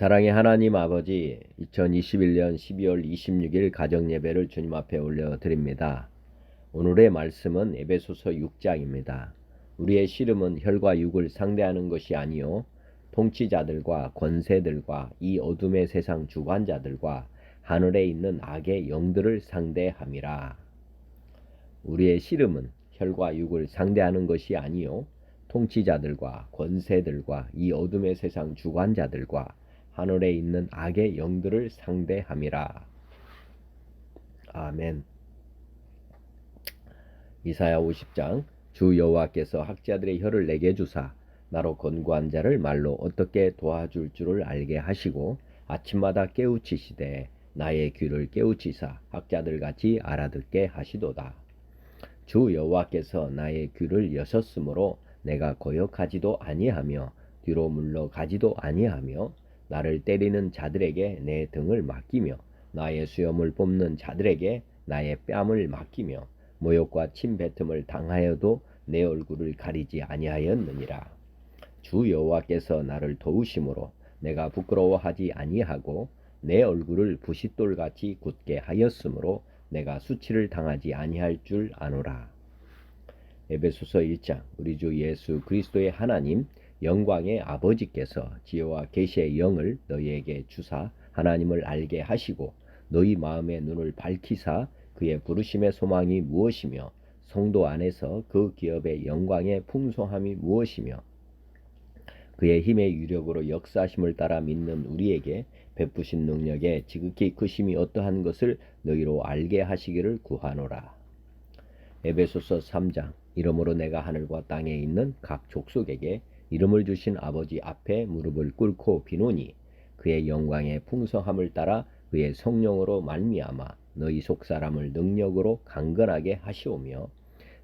사랑의 하나님 아버지, 2021년 12월 26일 가정예배를 주님 앞에 올려드립니다. 오늘의 말씀은 에베소서 6장입니다. 우리의 씨름은 혈과 육을 상대하는 것이 아니요 통치자들과 권세들과 이 어둠의 세상 주관자들과 하늘에 있는 악의 영들을 상대함이라. 우리의 씨름은 혈과 육을 상대하는 것이 아니요 통치자들과 권세들과 이 어둠의 세상 주관자들과 하늘에 있는 악의 영들을 상대함이라. 아멘. 이사야 50장 주 여호와께서 학자들의 혀를 내게 주사 나로 권고한 자를 말로 어떻게 도와줄 줄을 알게 하시고 아침마다 깨우치시되 나의 귀를 깨우치사 학자들같이 알아듣게 하시도다. 주 여호와께서 나의 귀를 여셨으므로 내가 거역하지도 아니하며 뒤로 물러가지도 아니하며 나를 때리는 자들에게 내 등을 맡기며 나의 수염을 뽑는 자들에게 나의 뺨을 맡기며 모욕과 침뱉음을 당하여도 내 얼굴을 가리지 아니하였느니라. 주 여호와께서 나를 도우심으로 내가 부끄러워하지 아니하고 내 얼굴을 부싯돌같이 굳게 하였으므로 내가 수치를 당하지 아니할 줄 아노라. 에베소서 1장 우리 주 예수 그리스도의 하나님 영광의 아버지께서 지혜와 계시의 영을 너희에게 주사 하나님을 알게 하시고 너희 마음의 눈을 밝히사 그의 부르심의 소망이 무엇이며 성도 안에서 그 기업의 영광의 풍성함이 무엇이며 그의 힘의 유력으로 역사하심을 따라 믿는 우리에게 베푸신 능력의 지극히 크심이 어떠한 것을 너희로 알게 하시기를 구하노라. 에베소서 3장 이러므로 내가 하늘과 땅에 있는 각 족속에게 이름을 주신 아버지 앞에 무릎을 꿇고 비노니 그의 영광의 풍성함을 따라 그의 성령으로 말미암아 너희 속사람을 능력으로 강건하게 하시오며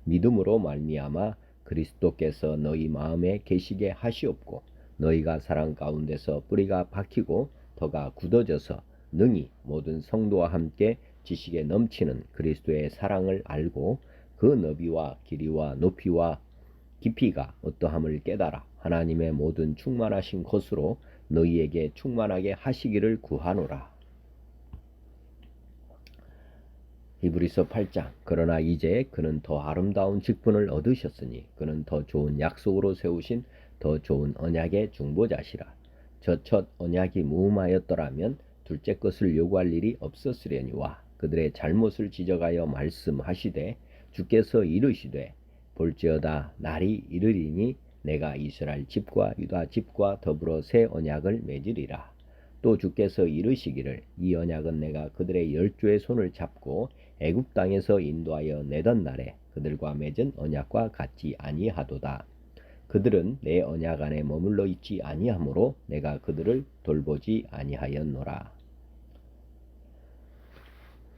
믿음으로 말미암아 그리스도께서 너희 마음에 계시게 하시옵고 너희가 사랑 가운데서 뿌리가 박히고 덕아 굳어져서 능히 모든 성도와 함께 지식에 넘치는 그리스도의 사랑을 알고 그 너비와 길이와 높이와 깊이가 어떠함을 깨달아 하나님의 모든 충만하신 것으로 너희에게 충만하게 하시기를 구하노라. 히브리서 8장 그러나 이제 그는 더 아름다운 직분을 얻으셨으니 그는 더 좋은 약속으로 세우신 더 좋은 언약의 중보자시라. 저 첫 언약이 무음하였더라면 둘째 것을 요구할 일이 없었으려니와 그들의 잘못을 지적하여 말씀하시되 주께서 이르시되 볼지어다 날이 이르리니 내가 이스라엘 집과 유다 집과 더불어 새 언약을 맺으리라. 또 주께서 이르시기를 이 언약은 내가 그들의 열조의 손을 잡고 애굽 땅에서 인도하여 내던 날에 그들과 맺은 언약과 같지 아니하도다. 그들은 내 언약 안에 머물러 있지 아니하므로 내가 그들을 돌보지 아니하였노라.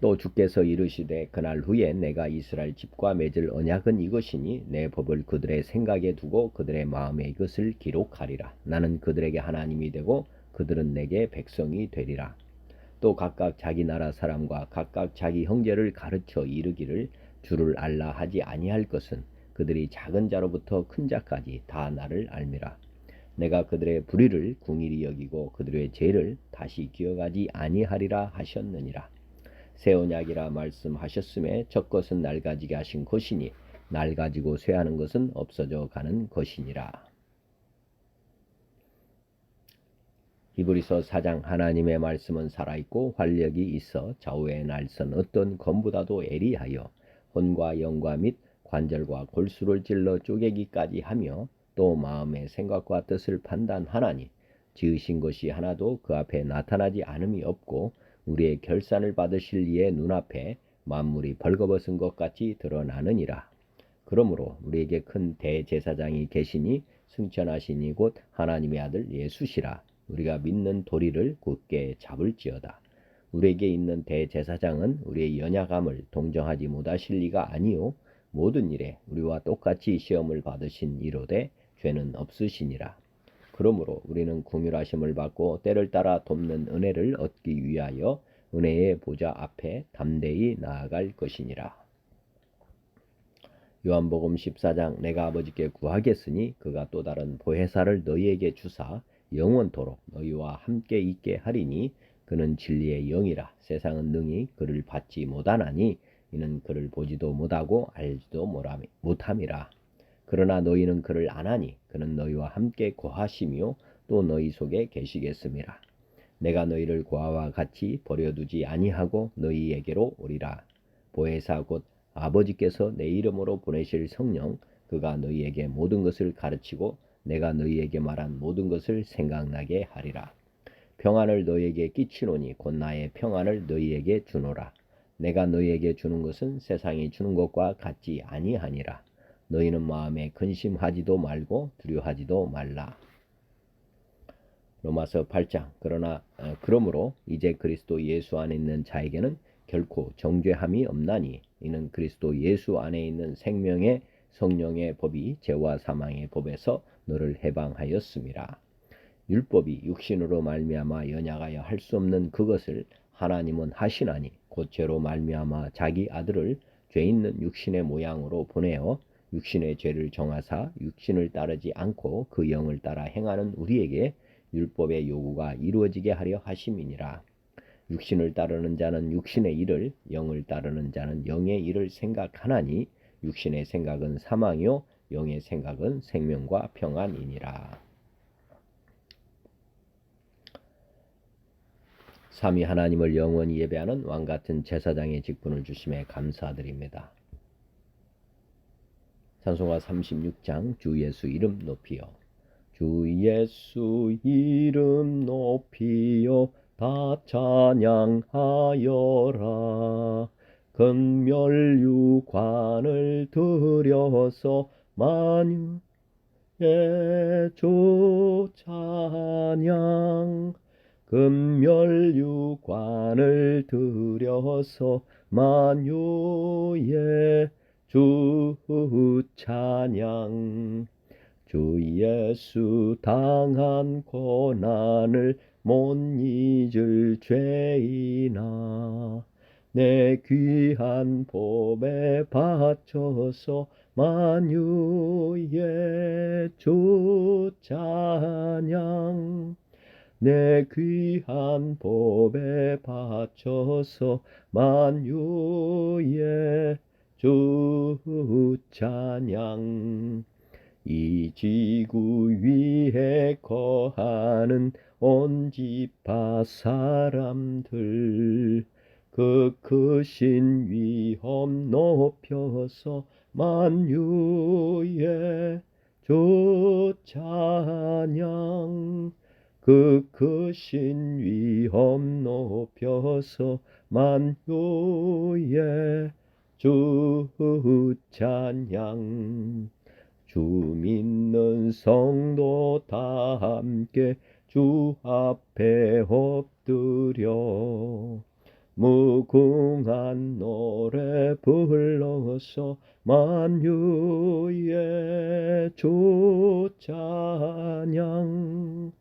또 주께서 이르시되 그날 후에 내가 이스라엘 집과 맺을 언약은 이것이니 내 법을 그들의 생각에 두고 그들의 마음에 이것을 기록하리라. 나는 그들에게 하나님이 되고 그들은 내게 백성이 되리라. 또 각각 자기 나라 사람과 각각 자기 형제를 가르쳐 이르기를 주를 알라 하지 아니할 것은 그들이 작은 자로부터 큰 자까지 다 나를 알미라. 내가 그들의 불의를 궁일이 여기고 그들의 죄를 다시 기억하지 아니하리라 하셨느니라. 새 언약이라 말씀하셨음에 첫 것은 낡아지게 하신 것이니 낡아지고 쇠하는 것은 없어져 가는 것이니라. 히브리서 4장 하나님의 말씀은 살아있고 활력이 있어 좌우의 날선 어떤 검보다도 예리하여 혼과 영과 및 관절과 골수를 찔러 쪼개기까지 하며 또 마음의 생각과 뜻을 판단하나니 지으신 것이 하나도 그 앞에 나타나지 않음이 없고 우리의 결산을 받으실 이의 눈앞에 만물이 벌거벗은 것 같이 드러나느니라. 그러므로 우리에게 큰 대제사장이 계시니 승천하시니 곧 하나님의 아들 예수시라. 우리가 믿는 도리를 굳게 잡을지어다. 우리에게 있는 대제사장은 우리의 연약함을 동정하지 못하실 리가 아니요 모든 일에 우리와 똑같이 시험을 받으신 이로되 죄는 없으시니라. 그러므로 우리는 긍휼하심을 받고 때를 따라 돕는 은혜를 얻기 위하여 은혜의 보좌 앞에 담대히 나아갈 것이니라. 요한복음 14장 내가 아버지께 구하겠으니 그가 또 다른 보혜사를 너희에게 주사 영원토록 너희와 함께 있게 하리니 그는 진리의 영이라. 세상은 능히 그를 받지 못하나니 이는 그를 보지도 못하고 알지도 못함이라. 그러나 너희는 그를 아나니 그는 너희와 함께 거하시며 또 너희 속에 계시겠음이라. 내가 너희를 고아와 같이 버려두지 아니하고 너희에게로 오리라. 보혜사 곧 아버지께서 내 이름으로 보내실 성령, 그가 너희에게 모든 것을 가르치고 내가 너희에게 말한 모든 것을 생각나게 하리라. 평안을 너희에게 끼치노니 곧 나의 평안을 너희에게 주노라. 내가 너희에게 주는 것은 세상이 주는 것과 같지 아니하니라. 너희는 마음에 근심하지도 말고 두려워하지도 말라. 로마서 8장. 그러므로 이제 그리스도 예수 안에 있는 자에게는 결코 정죄함이 없나니 이는 그리스도 예수 안에 있는 생명의 성령의 법이 죄와 사망의 법에서 너를 해방하였음이라. 율법이 육신으로 말미암아 연약하여 할 수 없는 그것을 하나님은 하시나니 곧 죄로 말미암아 자기 아들을 죄 있는 육신의 모양으로 보내어 육신의 죄를 정하사 육신을 따르지 않고 그 영을 따라 행하는 우리에게 율법의 요구가 이루어지게 하려 하심이니라. 육신을 따르는 자는 육신의 일을, 영을 따르는 자는 영의 일을 생각하나니 육신의 생각은 사망이요 영의 생각은 생명과 평안이니라. 삼위 하나님을 영원히 예배하는 왕같은 제사장의 직분을 주심에 감사드립니다. 찬송가 36장. 주 예수 이름 높이여. 주 예수 이름 높이여 다 찬양하여라. 근멸유관을 들여서 만유의 주 찬양. 근멸유관을 들여서 만유의 주 찬양. 주 예수 당한 고난을 못 잊을 죄이나 내 귀한 법에 바쳐서 만유의 주 찬양. 내 귀한 법에 바쳐서 만유의 주 찬양. 이 지구 위에 거하는 온 지파 사람들 그 크신 위엄 높여서 만유의 주 찬양. 그 크신 위엄 높여서 만유의 주 찬양. 주 믿는 성도 다 함께 주 앞에 엎드려 무궁한 노래 불러서 만유의 주 찬양.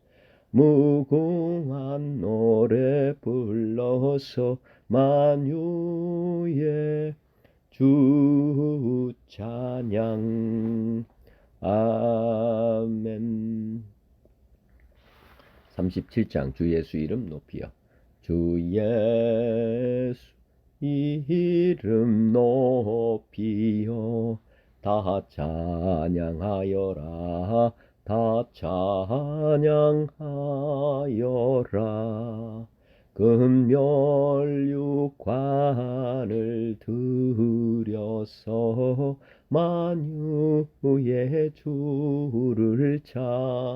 무궁한 노래 불러서 만유의 주 찬양. 아멘. 37장. 주 예수 이름 높이여. 주 예수 이름 높이여 다 찬양하여라. 다 찬양하여라. 근멸유관을 들여서 만유의 주를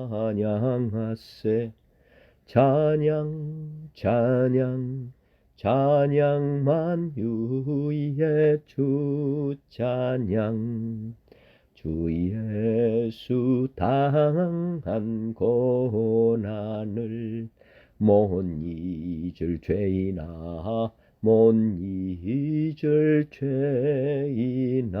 찬양하세. 찬양 찬양 찬양 만유의 주 찬양. 주 예수 당한 고난을 못 잊을 죄이나 못 잊을 죄이나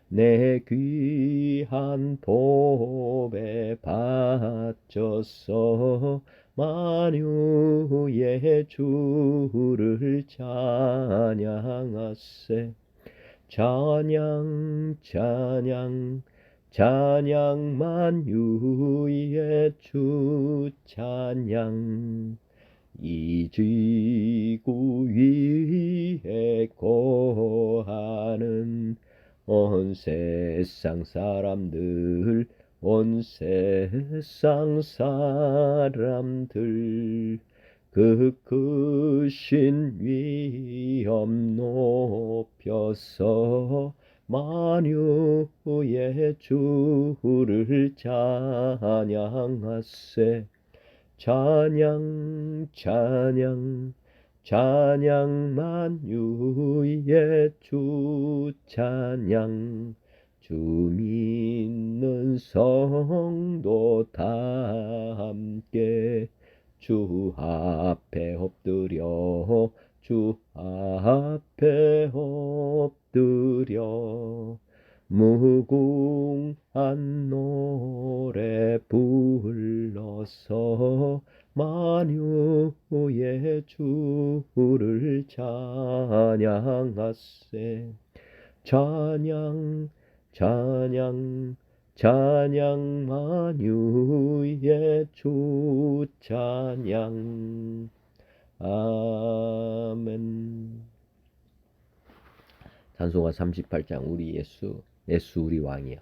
내 귀한 법에 바쳐서 만유의 주를 찬양하세. 찬양 찬양 찬양 만유의 주 찬양. 이 지구 위에 거하는 온 세상 사람들, 온 세상 사람들, 그 크신 위엄 높여서 만유의 주를 찬양하세. 찬양 찬양 찬양 만유의 주 찬양. 주 믿는 성도 다 함께 주 앞에 엎드려, 주 앞에 엎드려 무궁한 노래 불러서 만유의 주를 찬양하세. 찬양 찬양 찬양 만유의 주 찬양. 아멘. 찬송가 38장. 우리 예수, 예수 우리 왕이여.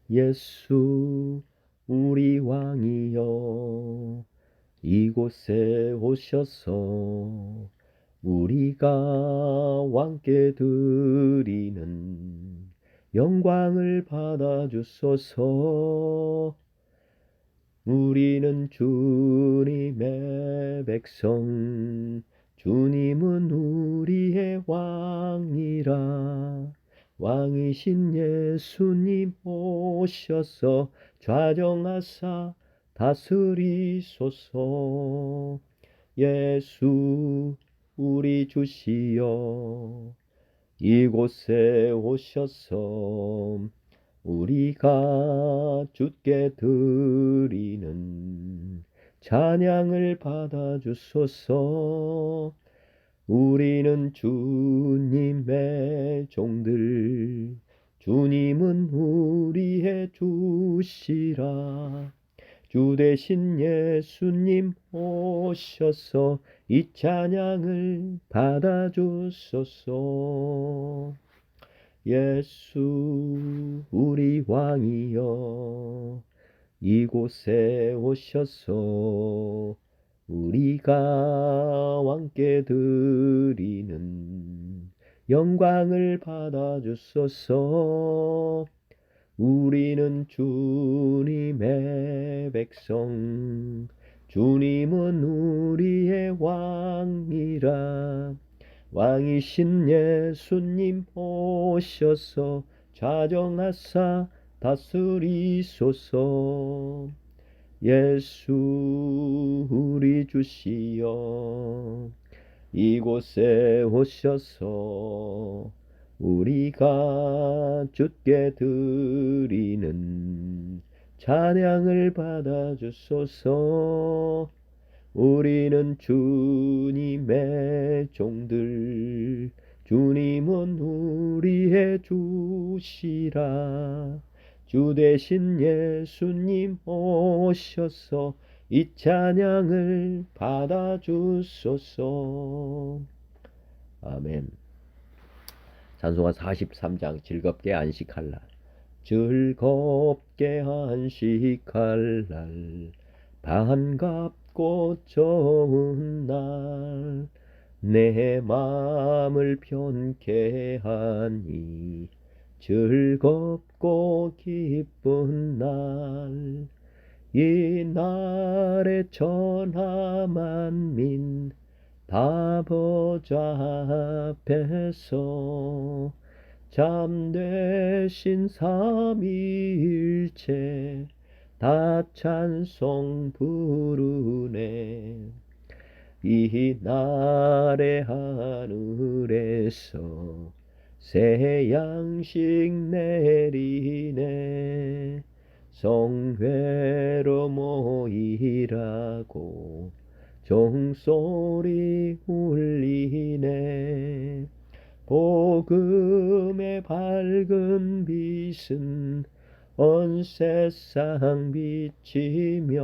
예수 우리 왕이여, 이곳에 오셔서 우리가 왕께 드리는 영광을 받아주소서. 우리는 주님의 백성, 주님은 우리의 왕이라. 왕이신 예수님 오셔서 좌정하사 다스리소서. 예수 우리 주시여, 이곳에 오셔서 우리가 주께 드리는 찬양을 받아주소서. 우리는 주님의 종들, 주님은 우리의 주시라. 주 대신 예수님 오셔서 이 찬양을 받아주소서. 예수 우리 왕이여, 이곳에 오셔서 우리가 왕께 드리는 영광을 받아주소서. 우리는 주님의 백성, 주님은 우리의 왕이라. 왕이신 예수님 오셔서 좌정하사 다스리소서. 예수 우리 주시여, 이곳에 오셔서 우리가 주께 드리는 찬양을 받아주소서. 우리는 주님의 종들, 주님은 우리의 주시라. 주 대신 예수님 오셔서 이 찬양을 받아주소서. 아멘. 찬송가 43장. 즐겁게 안식할 날. 즐겁게 안식할 날, 반갑고 좋은 날, 내 마음을 편케 하니 즐겁고 기쁜 날. 이 날에 천하 만민 다 보좌 앞에서 참되신 삼위일체 다 찬송 부르네. 이 날에 하늘에서 새 양식 내리네. 성회로 모이라고 종소리 울리네. 복음의 밝은 빛은 온 세상 비치며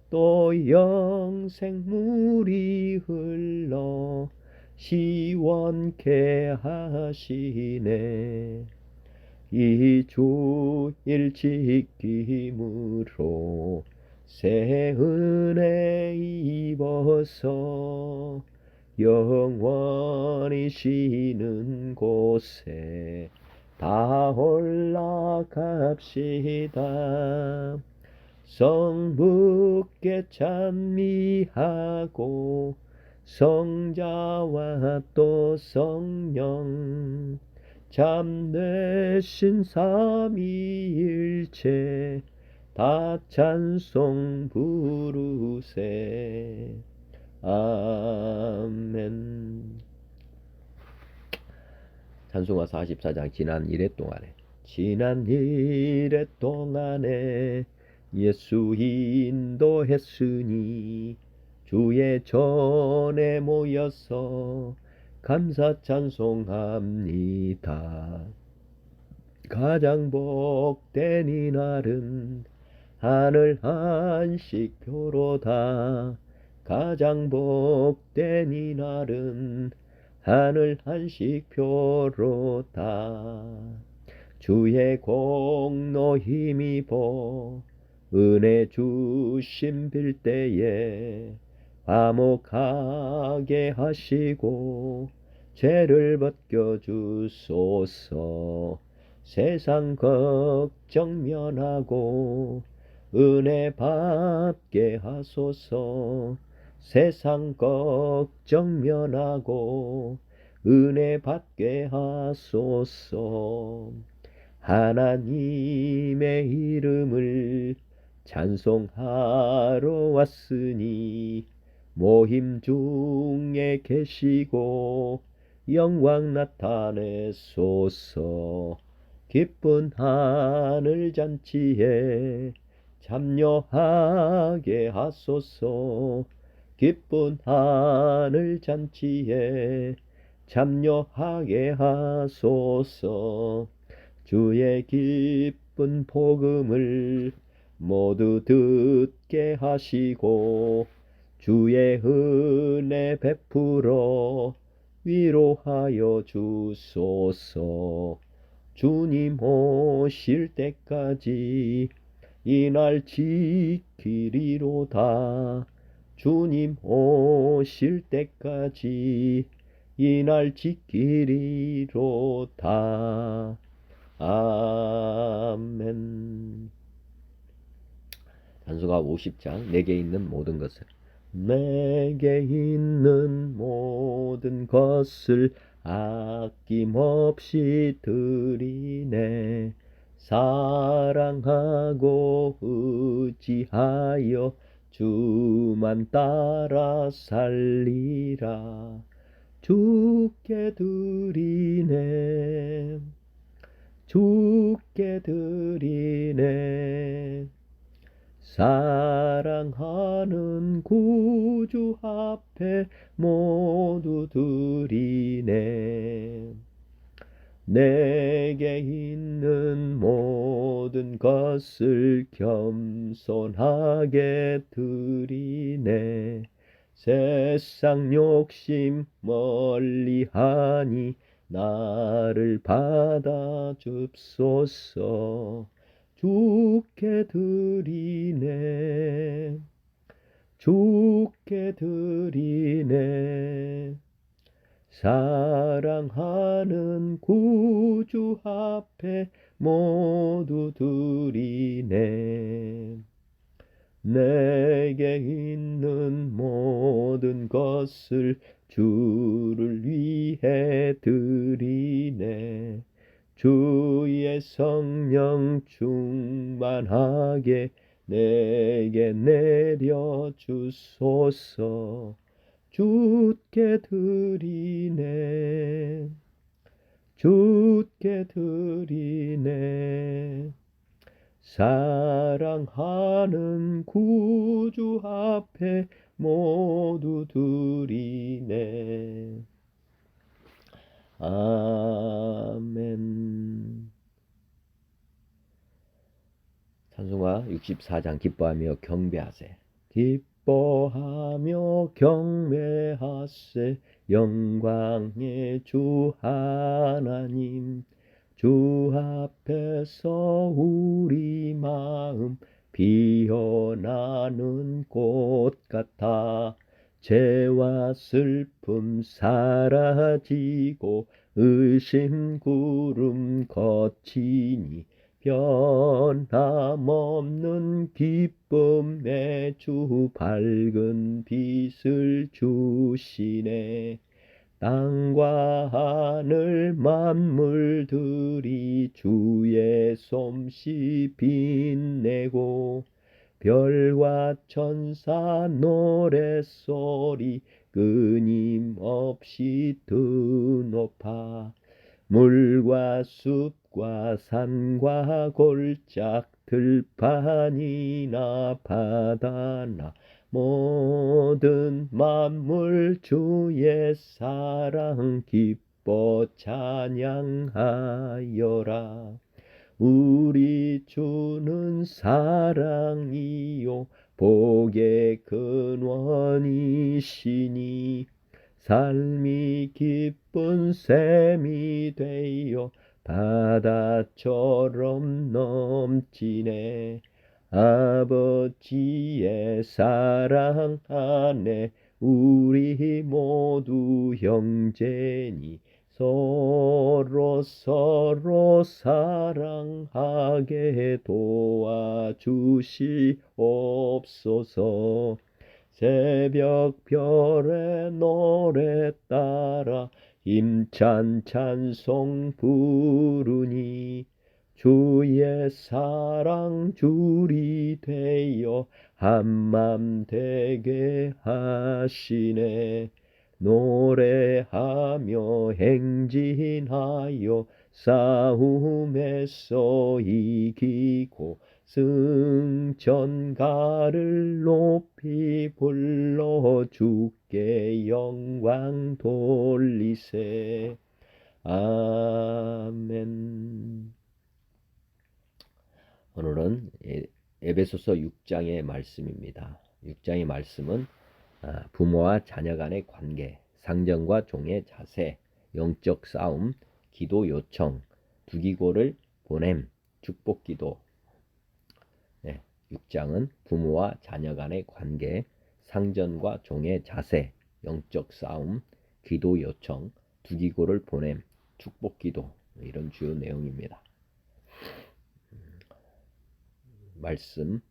또 영생물이 흘러 시원케 하시네. 이 주일 지킴으로 새 은혜 입어서 영원히 쉬는 곳에 다 올라갑시다. 성부께 찬미하고 성자와 또 성령 참되신 삼위일체 다 찬송 부르세. 아멘. 찬송가 44장 지난 일회 동안에 예수 인도했으니 주의 전에 모여서 감사 찬송합니다. 가장 복된 이날은 하늘 한식표로다. 가장 복된 이날은 하늘 한식표로다. 주의 공로 힘입어 은혜 주심 빌 때에 화목하게 하시고 죄를 벗겨 주소서. 세상 걱정 면하고 은혜 받게 하소서. 세상 걱정 면하고 은혜 받게 하소서. 하나님의 이름을 찬송하러 왔으니 모임 중에 계시고 영광 나타내소서. 기쁜 하늘 잔치에 참여하게 하소서. 기쁜 하늘 잔치에 참여하게 하소서. 주의 기쁜 복음을 모두 듣게 하시고 주의 은혜 베풀어 위로하여 주소서. 주님 오실 때까지 이날 지키리로다. 주님 오실 때까지 이날 지키리로다. 아멘. 찬송가 50장 내게 있는 모든 것을. 내게 있는 모든 것을 아낌없이 드리네. 사랑하고 의지하여 주만 따라 살리라. 주께 드리네. 주께 드리네. 사랑하는 구주 앞에 모두 드리네. 내게 있는 모든 것을 겸손하게 드리네. 세상 욕심 멀리하니 나를 받아 줍소서. 주께 드리네. 주께 드리네. 사랑하는 구주 앞에 모두 드리네. 내게 있는 모든 것을 주를 위해 드리네. 주의 성령 충만하게 내게 내려 주소서. 주께 드리네. 주께 드리네. 사랑하는 구주 앞에 모두 드리네. 아멘. 찬송가 64장 기뻐하며 경배하세. 기뻐하며 경배하세. 영광의 주 하나님. 주 앞에서 우리 마음 피어나는 꽃 같아. 죄와 슬픔 사라지고 의심 구름 거치니 변함없는 기쁨의 주 밝은 빛을 주시네. 땅과 하늘 만물들이 주의 솜씨 빛내고 별과 천사 노랫소리 끊임없이 드높아. 물과 숲과 산과 골짝 들판이나 바다나 모든 만물 주의 사랑 기뻐 찬양하여라. 우리 주는 사랑이요 복의 근원이시니 삶이 기쁜 샘이 되어 바다처럼 넘치네. 아버지의 사랑 안에 우리 모두 형제니 서로 사랑하게 도와주시옵소서. 새벽 별의 노래 따라 힘찬 찬송 부르니 주의 사랑 줄이 되어 한맘 되게 하시네. 노래하며 행진하여 싸움에서 이기고 승천가를 높이 불러 주께 영광 돌리세. 아멘. 오늘은 에베소서 6장의 말씀입니다. 6장의 말씀은 부모와 자녀 간의 관계, 상전과 종의 자세, 영적 싸움, 기도 요청, 두기고를 보냄, 축복기도. 6장은 부모와 자녀 간의 관계, 상전과 종의 자세, 영적 싸움, 기도 요청, 두기고를 보냄, 축복기도, 이런 주요 내용입니다. 말씀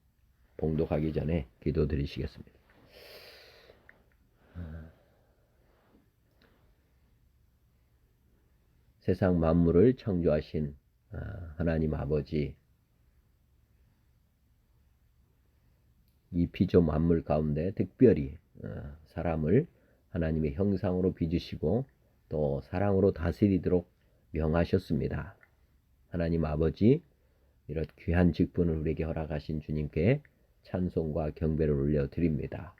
봉독하기 전에 기도드리시겠습니다. 세상 만물을 창조하신 하나님 아버지, 이 피조 만물 가운데 특별히 사람을 하나님의 형상으로 빚으시고 또 사랑으로 다스리도록 명하셨습니다. 하나님 아버지, 이런 귀한 직분을 우리에게 허락하신 주님께 찬송과 경배를 올려드립니다.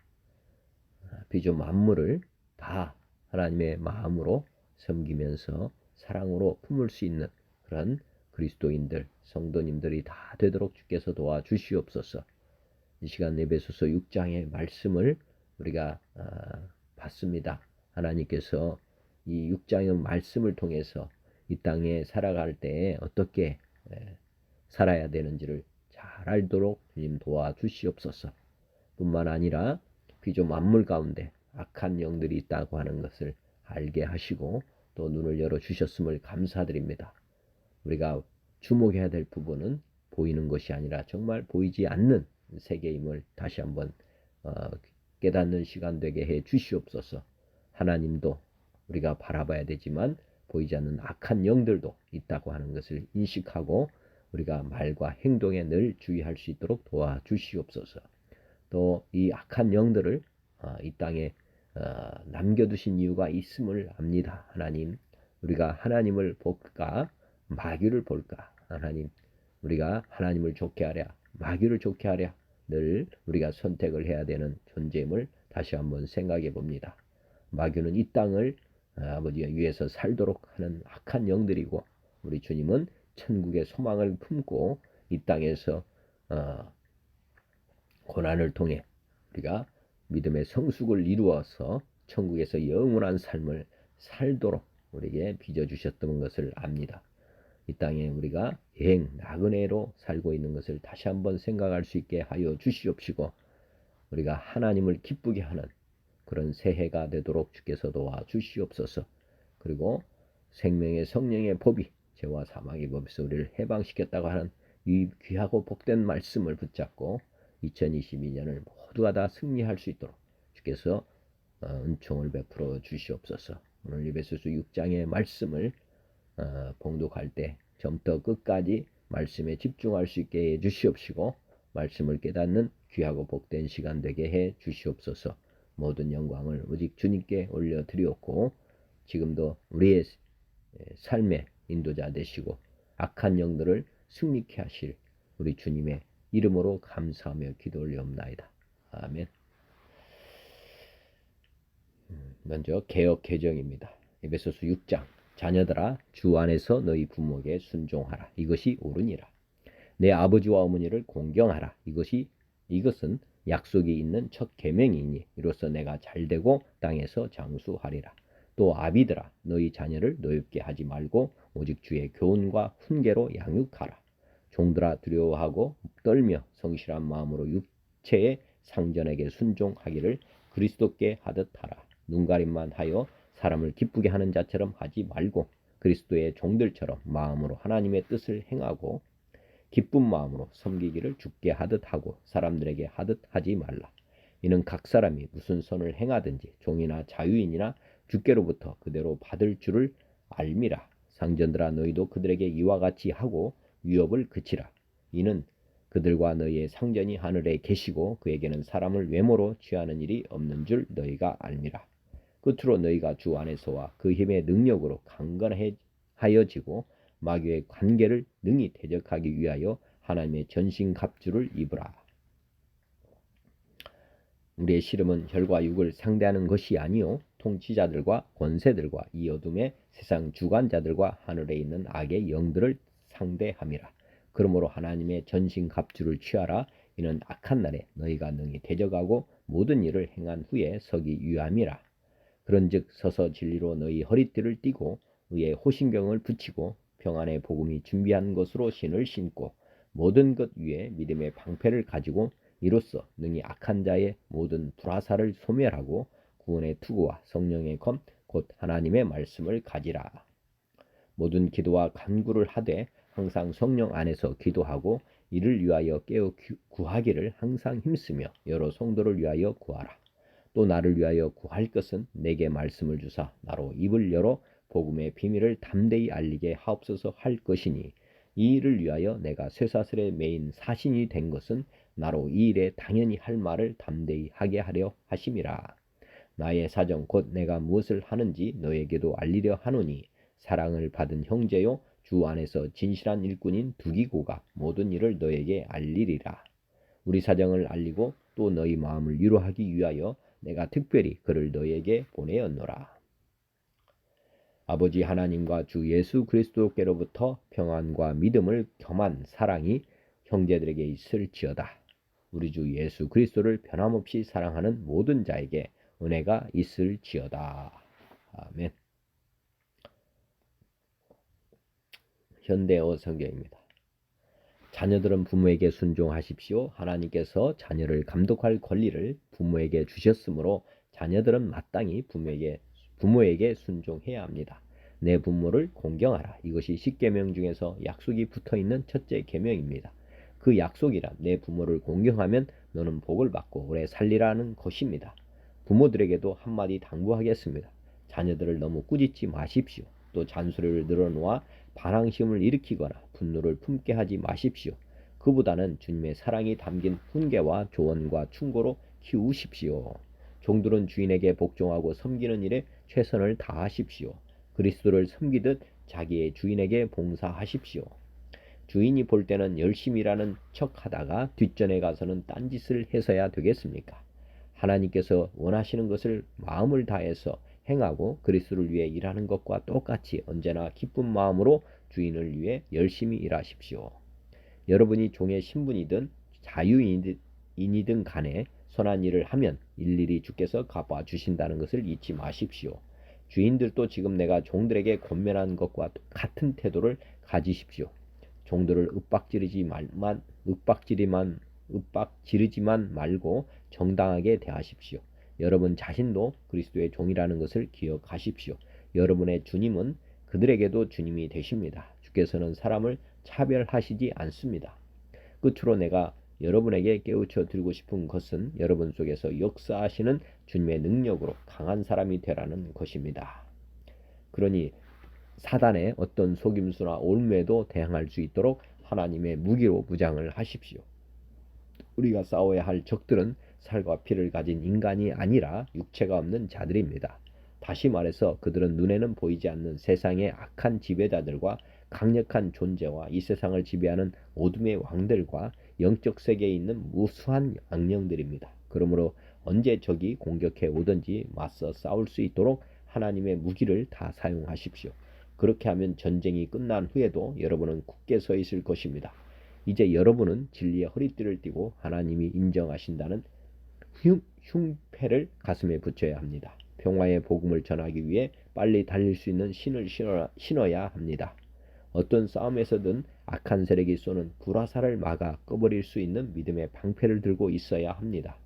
피조 만물을 다 하나님의 마음으로 섬기면서 사랑으로 품을 수 있는 그런 그리스도인들, 성도님들이 다 되도록 주께서 도와주시옵소서. 이 시간 에베소서 6장의 말씀을 우리가 봤습니다. 하나님께서 이 6장의 말씀을 통해서 이 땅에 살아갈 때에 어떻게 살아야 되는지를 잘 알도록 주님 도와주시옵소서. 뿐만 아니라 피조 만물 가운데 악한 영들이 있다고 하는 것을 알게 하시고 또 눈을 열어주셨음을 감사드립니다. 우리가 주목해야 될 부분은 보이는 것이 아니라 정말 보이지 않는 세계임을 다시 한번 깨닫는 시간 되게 해 주시옵소서. 하나님도 우리가 바라봐야 되지만 보이지 않는 악한 영들도 있다고 하는 것을 인식하고 우리가 말과 행동에 늘 주의할 수 있도록 도와주시옵소서. 또 이 악한 영들을 이 땅에 남겨두신 이유가 있음을 압니다. 하나님, 우리가 하나님을 볼까 마귀를 볼까? 하나님, 우리가 하나님을 좋게 하랴 마귀를 좋게 하랴, 늘 우리가 선택을 해야 되는 존재임을 다시 한번 생각해 봅니다. 마귀는 이 땅을 아버지 위에서 살도록 하는 악한 영들이고 우리 주님은 천국의 소망을 품고 이 땅에서 어, 고난을 통해 우리가 믿음의 성숙을 이루어서 천국에서 영원한 삶을 살도록 우리에게 빚어주셨던 것을 압니다. 이 땅에 우리가 여행 나그네로 살고 있는 것을 다시 한번 생각할 수 있게 하여 주시옵시고, 우리가 하나님을 기쁘게 하는 그런 새해가 되도록 주께서 도와 주시옵소서. 그리고 생명의 성령의 법이 죄와 사망의 법에서 우리를 해방시켰다고 하는 이 귀하고 복된 말씀을 붙잡고 2022년을 모두가 다 승리할 수 있도록 주께서 은총을 베풀어 주시옵소서. 오늘 에베소서 6장의 말씀을 봉독할 때 처음부터 끝까지 말씀에 집중할 수 있게 해 주시옵시고, 말씀을 깨닫는 귀하고 복된 시간 되게 해 주시옵소서. 모든 영광을 오직 주님께 올려드리옵고, 지금도 우리의 삶의 인도자 되시고 악한 영들을 승리케 하실 우리 주님의 이름으로 감사하며 기도 올리옵나이다. 아멘. 먼저 개역 개정입니다. 에베소서 6장. 자녀들아, 주 안에서 너희 부모에게 순종하라. 이것이 옳으니라. 내 아버지와 어머니를 공경하라. 이것은 약속이 있는 첫 계명이니 이로써 내가 잘되고 땅에서 장수하리라. 또 아비들아, 너희 자녀를 노엽게 하지 말고 오직 주의 교훈과 훈계로 양육하라. 종들아, 두려워하고 떨며 성실한 마음으로 육체의 상전에게 순종하기를 그리스도께 하듯 하라. 눈가림만 하여 사람을 기쁘게 하는 자처럼 하지 말고 그리스도의 종들처럼 마음으로 하나님의 뜻을 행하고 기쁜 마음으로 섬기기를 주께 하듯 하고 사람들에게 하듯 하지 말라. 이는 각 사람이 무슨 선을 행하든지 종이나 자유인이나 주께로부터 그대로 받을 줄을 알미라. 상전들아, 너희도 그들에게 이와 같이 하고 위협을 그치라. 이는 그들과 너희의 상전이 하늘에 계시고 그에게는 사람을 외모로 취하는 일이 없는 줄 너희가 알미라. 끝으로 너희가 주 안에서와 그 힘의 능력으로 강건하여지고 마귀의 관계를 능히 대적하기 위하여 하나님의 전신갑주를 입으라. 우리의 씨름은 혈과 육을 상대하는 것이 아니요 통치자들과 권세들과 이 어둠의 세상 주관자들과 하늘에 있는 악의 영들을 상대함이라. 그러므로 하나님의 전신갑주를 취하라. 이는 악한 날에 너희가 능히 대적하고 모든 일을 행한 후에 서기 위함이라. 그런즉 서서 진리로 너희 허리띠를 띠고 의의 호신경을 붙이고 평안의 복음이 준비한 것으로 신을 신고 모든 것 위에 믿음의 방패를 가지고 이로써 능히 악한 자의 모든 불화살을 소멸하고 구원의 투구와 성령의 검 곧 하나님의 말씀을 가지라. 모든 기도와 간구를 하되 항상 성령 안에서 기도하고 이를 위하여 깨어 구하기를 항상 힘쓰며 여러 성도를 위하여 구하라. 또 나를 위하여 구할 것은 내게 말씀을 주사 나로 입을 열어 복음의 비밀을 담대히 알리게 하옵소서 할 것이니, 이 일을 위하여 내가 쇠사슬에 매인 사신이 된 것은 나로 이 일에 당연히 할 말을 담대히 하게 하려 하심이라. 나의 사정 곧 내가 무엇을 하는지 너에게도 알리려 하노니, 사랑을 받은 형제요 주 안에서 진실한 일꾼인 두기고가 모든 일을 너에게 알리리라. 우리 사정을 알리고 또 너희 마음을 위로하기 위하여 내가 특별히 그를 너희에게 보내었노라. 아버지 하나님과 주 예수 그리스도께로부터 평안과 믿음을 겸한 사랑이 형제들에게 있을지어다. 우리 주 예수 그리스도를 변함없이 사랑하는 모든 자에게 은혜가 있을지어다. 아멘. 현대어 성경입니다. 자녀들은 부모에게 순종하십시오. 하나님께서 자녀를 감독할 권리를 부모에게 주셨으므로 자녀들은 마땅히 부모에게 순종해야 합니다. 내 부모를 공경하라. 이것이 십계명 중에서 약속이 붙어있는 첫째 계명입니다. 그 약속이란 내 부모를 공경하면 너는 복을 받고 오래 살리라는 것입니다. 부모들에게도 한마디 당부하겠습니다. 자녀들을 너무 꾸짖지 마십시오. 또 잔소리를 늘어놓아 반항심을 일으키거나 분노를 품게 하지 마십시오. 그보다는 주님의 사랑이 담긴 훈계와 조언과 충고로 키우십시오. 종들은 주인에게 복종하고 섬기는 일에 최선을 다하십시오. 그리스도를 섬기듯 자기의 주인에게 봉사하십시오. 주인이 볼 때는 열심히 일하는 척하다가 뒷전에 가서는 딴짓을 해서야 되겠습니까? 하나님께서 원하시는 것을 마음을 다해서 행하고 그리스도를 위해 일하는 것과 똑같이 언제나 기쁜 마음으로 주인을 위해 열심히 일하십시오. 여러분이 종의 신분이든 자유인이든 간에 선한 일을 하면 일일이 주께서 갚아 주신다는 것을 잊지 마십시오. 주인들도 지금 내가 종들에게 권면한 것과 같은 태도를 가지십시오. 종들을 윽박지르지만 말고 정당하게 대하십시오. 여러분 자신도 그리스도의 종이라는 것을 기억하십시오. 여러분의 주님은 그들에게도 주님이 되십니다. 주께서는 사람을 차별하시지 않습니다. 끝으로 내가 여러분에게 깨우쳐 드리고 싶은 것은 여러분 속에서 역사하시는 주님의 능력으로 강한 사람이 되라는 것입니다. 그러니 사단의 어떤 속임수나 올무에도 대항할 수 있도록 하나님의 무기로 무장을 하십시오. 우리가 싸워야 할 적들은 살과 피를 가진 인간이 아니라 육체가 없는 자들입니다. 다시 말해서 그들은 눈에는 보이지 않는 세상의 악한 지배자들과 강력한 존재와 이 세상을 지배하는 어둠의 왕들과 영적 세계에 있는 무수한 악령들입니다. 그러므로 언제 적이 공격해 오든지 맞서 싸울 수 있도록 하나님의 무기를 다 사용하십시오. 그렇게 하면 전쟁이 끝난 후에도 여러분은 굳게 서 있을 것입니다. 이제 여러분은 진리의 허리띠를 띠고 하나님이 인정하신다는 흉패를 가슴에 붙여야 합니다. 평화의 복음을 전하기 위해 빨리 달릴 수 있는 신을 신어야 합니다. 어떤 싸움에서든 악한 세력이 쏘는 불화살을 막아 꺼버릴 수 있는 믿음의 방패를 들고 있어야 합니다.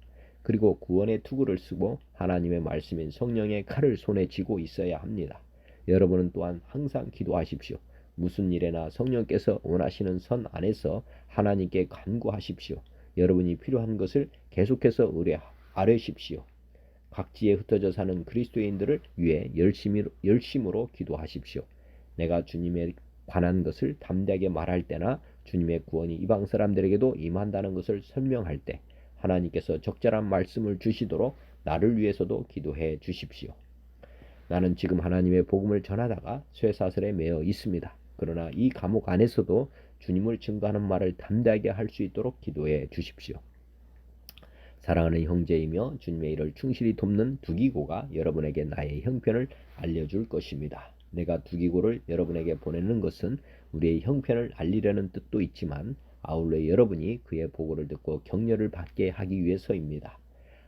그리고 구원의 투구를 쓰고 하나님의 말씀인 성령의 칼을 손에 쥐고 있어야 합니다. 여러분은 또한 항상 기도하십시오. 무슨 일에나 성령께서 원하시는 선 안에서 하나님께 간구하십시오. 여러분이 필요한 것을 계속해서 아뢰십시오. 각지에 흩어져 사는 그리스도인들을 위해 열심으로 기도하십시오. 내가 주님에 관한 것을 담대하게 말할 때나 주님의 구원이 이방 사람들에게도 임한다는 것을 설명할 때 하나님께서 적절한 말씀을 주시도록 나를 위해서도 기도해 주십시오. 나는 지금 하나님의 복음을 전하다가 쇠사슬에 매여 있습니다. 그러나 이 감옥 안에서도 주님을 증거하는 말을 담대하게 할 수 있도록 기도해 주십시오. 사랑하는 형제이며 주님의 일을 충실히 돕는 두기고가 여러분에게 나의 형편을 알려줄 것입니다. 내가 두기고를 여러분에게 보내는 것은 우리의 형편을 알리려는 뜻도 있지만 아울러 여러분이 그의 보고를 듣고 격려를 받게 하기 위해서입니다.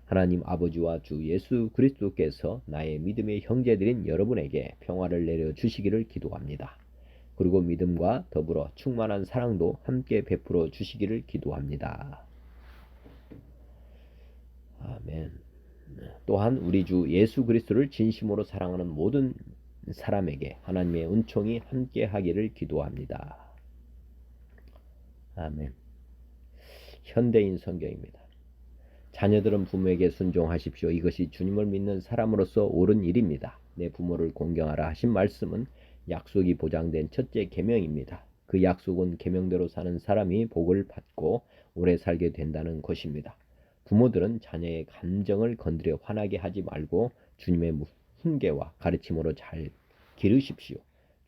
하나님 아버지와 주 예수 그리스도께서 나의 믿음의 형제들인 여러분에게 평화를 내려주시기를 기도합니다. 그리고 믿음과 더불어 충만한 사랑도 함께 베풀어 주시기를 기도합니다. 아멘. 또한 우리 주 예수 그리스도를 진심으로 사랑하는 모든 사람에게 하나님의 은총이 함께 하기를 기도합니다. 아멘. 현대인 성경입니다. 자녀들은 부모에게 순종하십시오. 이것이 주님을 믿는 사람으로서 옳은 일입니다. 내 부모를 공경하라 하신 말씀은 약속이 보장된 첫째 계명입니다. 그 약속은 계명대로 사는 사람이 복을 받고 오래 살게 된다는 것입니다. 부모들은 자녀의 감정을 건드려 화나게 하지 말고 주님의 훈계와 가르침으로 잘 기르십시오.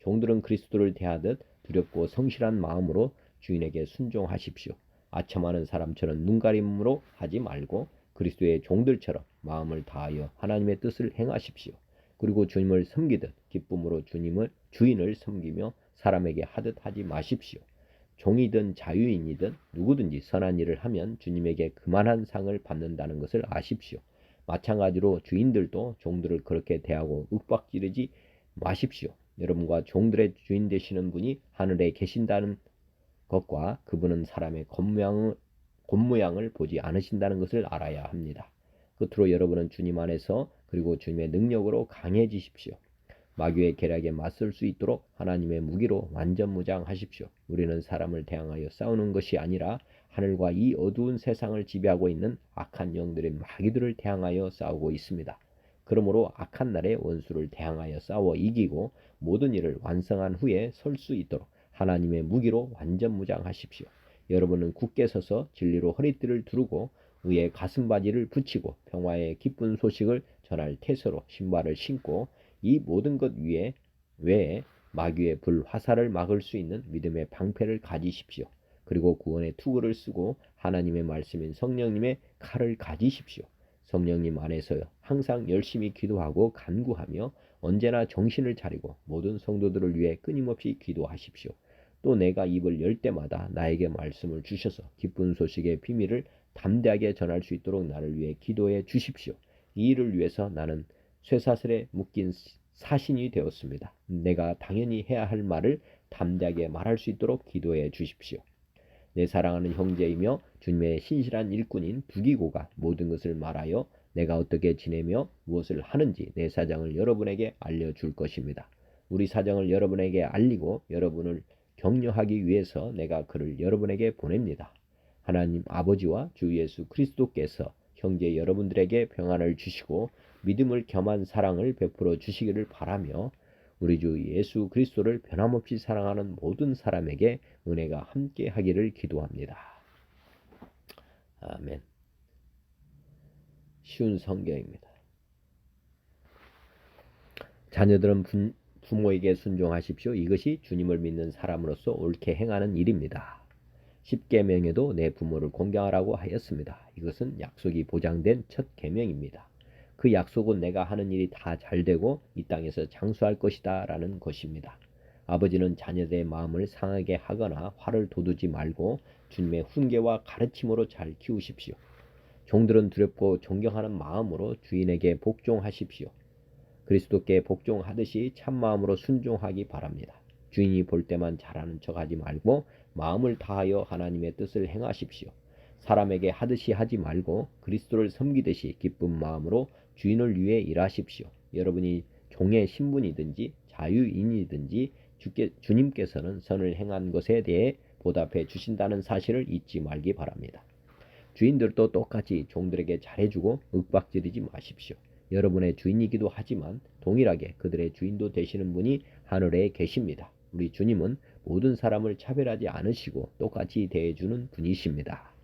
종들은 그리스도를 대하듯 두렵고 성실한 마음으로 주인에게 순종하십시오. 아첨하는 사람처럼 눈가림으로 하지 말고 그리스도의 종들처럼 마음을 다하여 하나님의 뜻을 행하십시오. 그리고 주님을 섬기듯 기쁨으로 주인을 섬기며 사람에게 하듯 하지 마십시오. 종이든 자유인이든 누구든지 선한 일을 하면 주님에게 그만한 상을 받는다는 것을 아십시오. 마찬가지로 주인들도 종들을 그렇게 대하고 윽박지르지 마십시오. 여러분과 종들의 주인 되시는 분이 하늘에 계신다는 것과 그분은 사람의 겉모양을 보지 않으신다는 것을 알아야 합니다. 끝으로 여러분은 주님 안에서 그리고 주님의 능력으로 강해지십시오. 마귀의 계략에 맞설 수 있도록 하나님의 무기로 완전무장하십시오. 우리는 사람을 대항하여 싸우는 것이 아니라 하늘과 이 어두운 세상을 지배하고 있는 악한 영들의 마귀들을 대항하여 싸우고 있습니다. 그러므로 악한 날에 원수를 대항하여 싸워 이기고 모든 일을 완성한 후에 설 수 있도록 하나님의 무기로 완전무장하십시오. 여러분은 굳게 서서 진리로 허리띠를 두르고 의의 가슴바지를 붙이고 평화의 기쁜 소식을 전할 태서로 신발을 신고 이 모든 것 외에 마귀의 불 화살을 막을 수 있는 믿음의 방패를 가지십시오. 그리고 구원의 투구를 쓰고 하나님의 말씀인 성령님의 칼을 가지십시오. 성령님 안에서 항상 열심히 기도하고 간구하며 언제나 정신을 차리고 모든 성도들을 위해 끊임없이 기도하십시오. 또 내가 입을 열 때마다 나에게 말씀을 주셔서 기쁜 소식의 비밀을 담대하게 전할 수 있도록 나를 위해 기도해 주십시오. 이 일을 위해서 나는 쇠사슬에 묶인 사신이 되었습니다. 내가 당연히 해야 할 말을 담대하게 말할 수 있도록 기도해 주십시오. 내 사랑하는 형제이며 주님의 신실한 일꾼인 두기고가 모든 것을 말하여 내가 어떻게 지내며 무엇을 하는지 내 사정을 여러분에게 알려줄 것입니다. 우리 사정을 여러분에게 알리고 여러분을 격려하기 위해서 내가 그를 여러분에게 보냅니다. 하나님 아버지와 주 예수 그리스도께서 형제 여러분들에게 평안을 주시고 믿음을 겸한 사랑을 베풀어 주시기를 바라며 우리 주 예수 그리스도를 변함없이 사랑하는 모든 사람에게 은혜가 함께 하기를 기도합니다. 아멘. 쉬운 성경입니다. 자녀들은 부모에게 순종하십시오. 이것이 주님을 믿는 사람으로서 옳게 행하는 일입니다. 10계명에도 내 부모를 공경하라고 하였습니다. 이것은 약속이 보장된 첫 계명입니다. 그 약속은 내가 하는 일이 다 잘되고 이 땅에서 장수할 것이다 라는 것입니다. 아버지는 자녀들의 마음을 상하게 하거나 화를 돋우지 말고 주님의 훈계와 가르침으로 잘 키우십시오. 종들은 두렵고 존경하는 마음으로 주인에게 복종하십시오. 그리스도께 복종하듯이 참마음으로 순종하기 바랍니다. 주인이 볼 때만 잘하는 척하지 말고 마음을 다하여 하나님의 뜻을 행하십시오. 사람에게 하듯이 하지 말고 그리스도를 섬기듯이 기쁜 마음으로 주인을 위해 일하십시오. 여러분이 종의 신분이든지 자유인이든지 주님께서는 선을 행한 것에 대해 보답해 주신다는 사실을 잊지 말기 바랍니다. 주인들도 똑같이 종들에게 잘해주고 윽박지르지 마십시오. 여러분의 주인이기도 하지만 동일하게 그들의 주인도 되시는 분이 하늘에 계십니다. 우리 주님은 모든 사람을 차별하지 않으시고 똑같이 대해주는 분이십니다.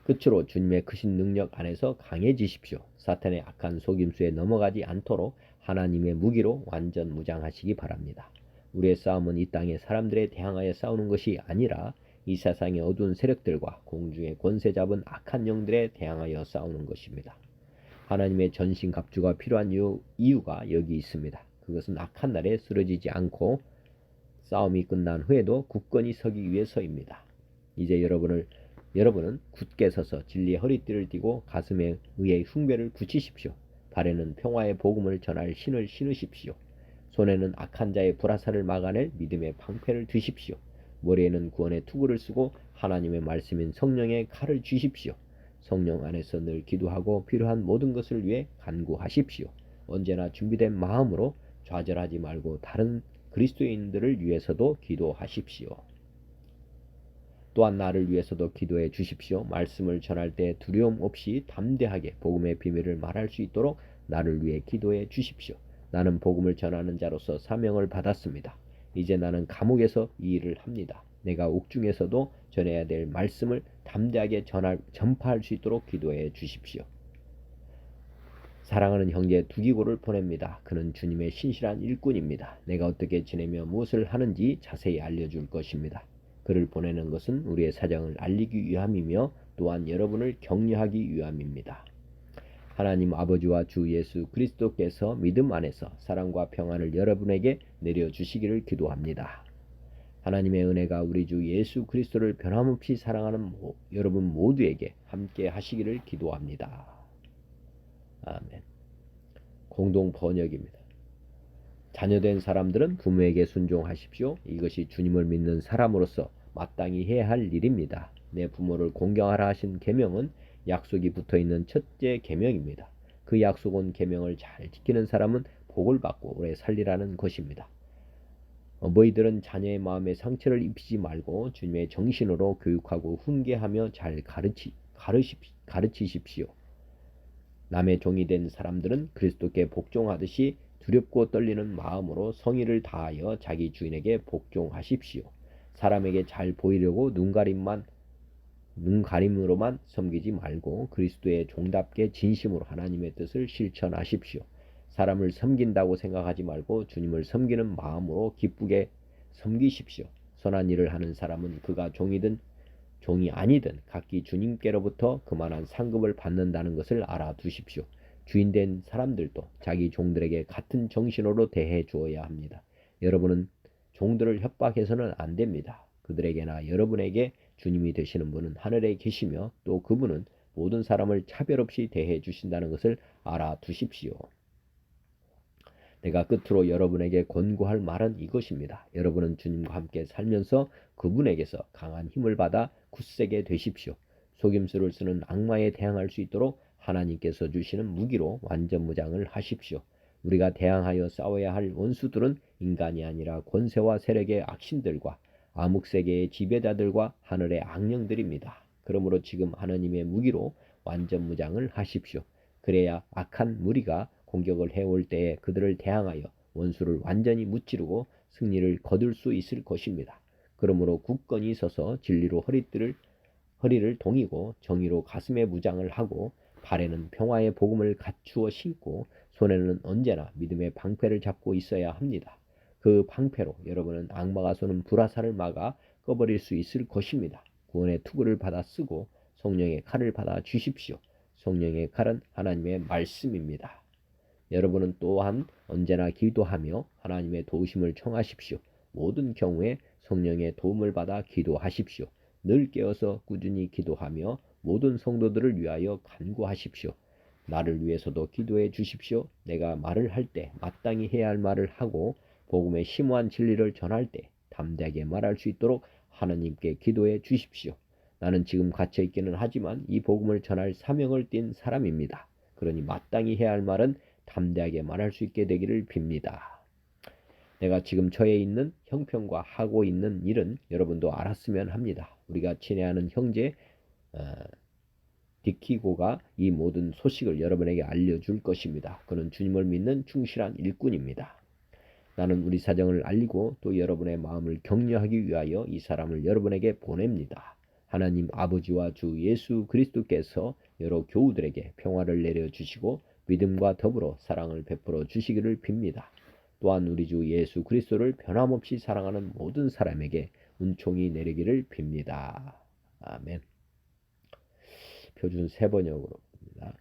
끝으로 주님의 크신 능력 안에서 강해지십시오. 사탄의 악한 속임수에 넘어가지 않도록 하나님의 무기로 완전 무장하시기 바랍니다. 우리의 싸움은 이 땅의 사람들에 대항하여 싸우는 것이 아니라 이 세상의 어두운 세력들과 공중의 권세 잡은 악한 영들에 대항하여 싸우는 것입니다. 하나님의 전신갑주가 필요한 이유가 여기 있습니다. 그것은 악한 날에 쓰러지지 않고 싸움이 끝난 후에도 굳건히 서기 위해서입니다. 이제 여러분은 굳게 서서 진리의 허리띠를 띠고 가슴에 의의 흉배를 붙이십시오. 발에는 평화의 복음을 전할 신을 신으십시오. 손에는 악한 자의 불화살을 막아낼 믿음의 방패를 드십시오. 머리에는 구원의 투구를 쓰고 하나님의 말씀인 성령의 칼을 쥐십시오. 성령 안에서 늘 기도하고 필요한 모든 것을 위해 간구하십시오. 언제나 준비된 마음으로 좌절하지 말고 다른 그리스도인들을 위해서도 기도하십시오. 또한 나를 위해서도 기도해 주십시오. 말씀을 전할 때 두려움 없이 담대하게 복음의 비밀을 말할 수 있도록 나를 위해 기도해 주십시오. 나는 복음을 전하는 자로서 사명을 받았습니다. 이제 나는 감옥에서 이 일을 합니다. 내가 옥중에서도 전해야 될 말씀을 담대하게 전파할 수 있도록 기도해 주십시오. 사랑하는 형제 두기고를 보냅니다. 그는 주님의 신실한 일꾼입니다. 내가 어떻게 지내며 무엇을 하는지 자세히 알려줄 것입니다. 그를 보내는 것은 우리의 사정을 알리기 위함이며 또한 여러분을 격려하기 위함입니다. 하나님 아버지와 주 예수 그리스도께서 믿음 안에서 사랑과 평안을 여러분에게 내려주시기를 기도합니다. 하나님의 은혜가 우리 주 예수 그리스도를 변함없이 사랑하는 여러분 모두에게 함께 하시기를 기도합니다. 아멘. 공동 번역입니다. 자녀된 사람들은 부모에게 순종하십시오. 이것이 주님을 믿는 사람으로서 마땅히 해야 할 일입니다. 내 부모를 공경하라 하신 계명은 약속이 붙어있는 첫째 계명입니다. 그 약속은 계명을 잘 지키는 사람은 복을 받고 오래 살리라는 것입니다. 어머니들은 자녀의 마음에 상처를 입히지 말고 주님의 정신으로 교육하고 훈계하며 잘 가르치십시오. 남의 종이 된 사람들은 그리스도께 복종하듯이 두렵고 떨리는 마음으로 성의를 다하여 자기 주인에게 복종하십시오. 사람에게 잘 보이려고 눈가림으로만 섬기지 말고 그리스도의 종답게 진심으로 하나님의 뜻을 실천하십시오. 사람을 섬긴다고 생각하지 말고 주님을 섬기는 마음으로 기쁘게 섬기십시오. 선한 일을 하는 사람은 그가 종이든 종이 아니든 각기 주님께로부터 그만한 상급을 받는다는 것을 알아두십시오. 주인된 사람들도 자기 종들에게 같은 정신으로 대해 주어야 합니다. 여러분은 종들을 협박해서는 안 됩니다. 그들에게나 여러분에게 주님이 되시는 분은 하늘에 계시며 또 그분은 모든 사람을 차별 없이 대해 주신다는 것을 알아두십시오. 내가 끝으로 여러분에게 권고할 말은 이것입니다. 여러분은 주님과 함께 살면서 그분에게서 강한 힘을 받아 굳세게 되십시오. 속임수를 쓰는 악마에 대항할 수 있도록 하나님께서 주시는 무기로 완전 무장을 하십시오. 우리가 대항하여 싸워야 할 원수들은 인간이 아니라 권세와 세력의 악신들과 암흑세계의 지배자들과 하늘의 악령들입니다. 그러므로 지금 하나님의 무기로 완전 무장을 하십시오. 그래야 악한 무리가 공격을 해올 때에 그들을 대항하여 원수를 완전히 무찌르고 승리를 거둘 수 있을 것입니다. 그러므로 굳건히 서서 진리로 허리를 동이고 정의로 가슴에 무장을 하고 발에는 평화의 복음을 갖추어 신고 손에는 언제나 믿음의 방패를 잡고 있어야 합니다. 그 방패로 여러분은 악마가 쏘는 불화살을 막아 꺼버릴 수 있을 것입니다. 구원의 투구를 받아 쓰고 성령의 칼을 받아 주십시오. 성령의 칼은 하나님의 말씀입니다. 여러분은 또한 언제나 기도하며 하나님의 도우심을 청하십시오. 모든 경우에 성령의 도움을 받아 기도하십시오. 늘 깨어서 꾸준히 기도하며 모든 성도들을 위하여 간구하십시오. 나를 위해서도 기도해 주십시오. 내가 말을 할 때 마땅히 해야 할 말을 하고 복음의 심오한 진리를 전할 때 담대하게 말할 수 있도록 하나님께 기도해 주십시오. 나는 지금 갇혀 있기는 하지만 이 복음을 전할 사명을 띈 사람입니다. 그러니 마땅히 해야 할 말은 담대하게 말할 수 있게 되기를 빕니다. 내가 지금 처해 있는 형편과 하고 있는 일은 여러분도 알았으면 합니다. 우리가 친애하는 형제 디키고가 이 모든 소식을 여러분에게 알려줄 것입니다. 그는 주님을 믿는 충실한 일꾼입니다. 나는 우리 사정을 알리고 또 여러분의 마음을 격려하기 위하여 이 사람을 여러분에게 보냅니다. 하나님 아버지와 주 예수 그리스도께서 여러 교우들에게 평화를 내려주시고 믿음과 더불어 사랑을 베풀어 주시기를 빕니다. 또한 우리 주 예수 그리스도를 변함없이 사랑하는 모든 사람에게 은총이 내리기를 빕니다. 아멘. 표준 세번역으로입니다.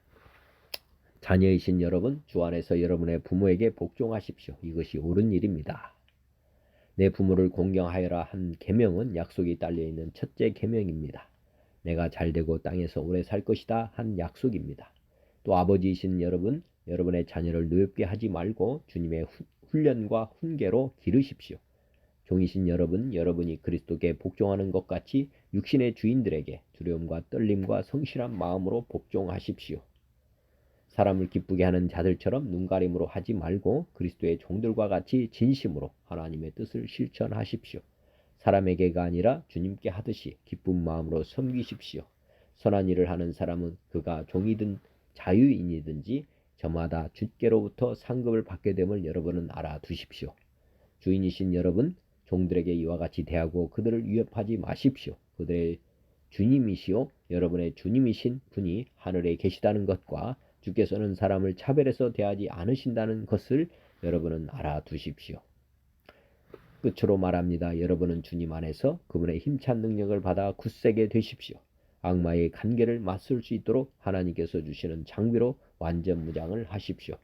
자녀이신 여러분, 주 안에서 여러분의 부모에게 복종하십시오. 이것이 옳은 일입니다. 내 부모를 공경하여라 한 계명은 약속이 딸려있는 첫째 계명입니다. 내가 잘되고 땅에서 오래 살 것이다 한 약속입니다. 또 아버지이신 여러분, 여러분의 자녀를 노엽게 하지 말고 주님의 훈련과 훈계로 기르십시오. 종이신 여러분, 여러분이 그리스도께 복종하는 것 같이 육신의 주인들에게 두려움과 떨림과 성실한 마음으로 복종하십시오. 사람을 기쁘게 하는 자들처럼 눈가림으로 하지 말고 그리스도의 종들과 같이 진심으로 하나님의 뜻을 실천하십시오. 사람에게가 아니라 주님께 하듯이 기쁜 마음으로 섬기십시오. 선한 일을 하는 사람은 그가 종이든 자유인이든지 저마다 주께로부터 상급을 받게 됨을 여러분은 알아두십시오. 주인이신 여러분, 종들에게 이와 같이 대하고 그들을 위협하지 마십시오. 그들의 주님이시오 여러분의 주님이신 분이 하늘에 계시다는 것과 주께서는 사람을 차별해서 대하지 않으신다는 것을 여러분은 알아두십시오. 끝으로 말합니다. 여러분은 주님 안에서 그분의 힘찬 능력을 받아 굳세게 되십시오. 악마의 간계를 맞설 수 있도록 하나님께서 주시는 장비로 완전 무장을 하십시오.